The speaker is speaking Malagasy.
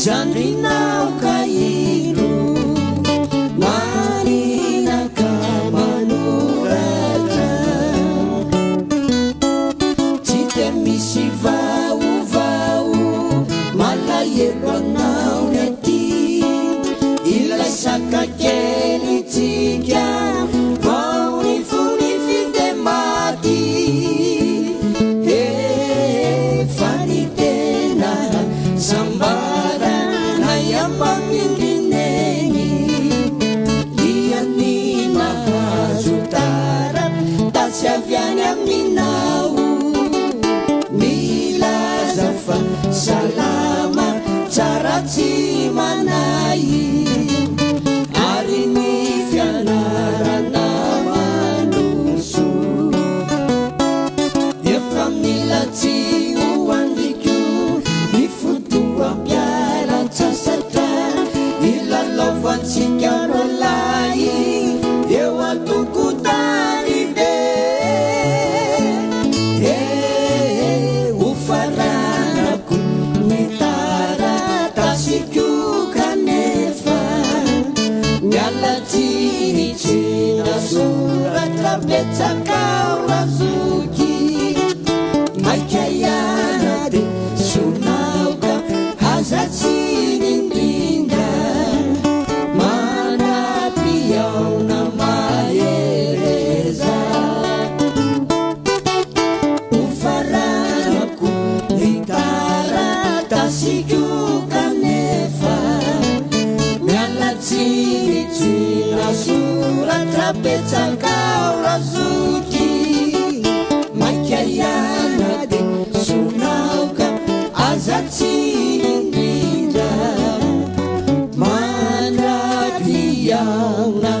Zandrinao kairo maninaka manoratra tsy de misy vaovao malahelo anao ny aty ilay saka kely tsika vao ny fonify de maty fa ny tena sambara Yambangindineni liani mahazo tara tasyaviany aminao milaza fa salama tsara tsy manay ary ny fianarana manoso efa mila tsy hoandriko ny fotoam-pialan-tsasatra ilalaovantsika rolahy eo atokotany be ho faranako ny taratasiko kanefa mialatsiritsina soratra betsakao razoky maika iana de sonaoka hazatsy nindrinda manapiaona mahereza ho faranako ny taratasiko kanefa mialatsiritsina soratra betsakao razoky maika iana de sonaoka azatsy indrindra manapiaona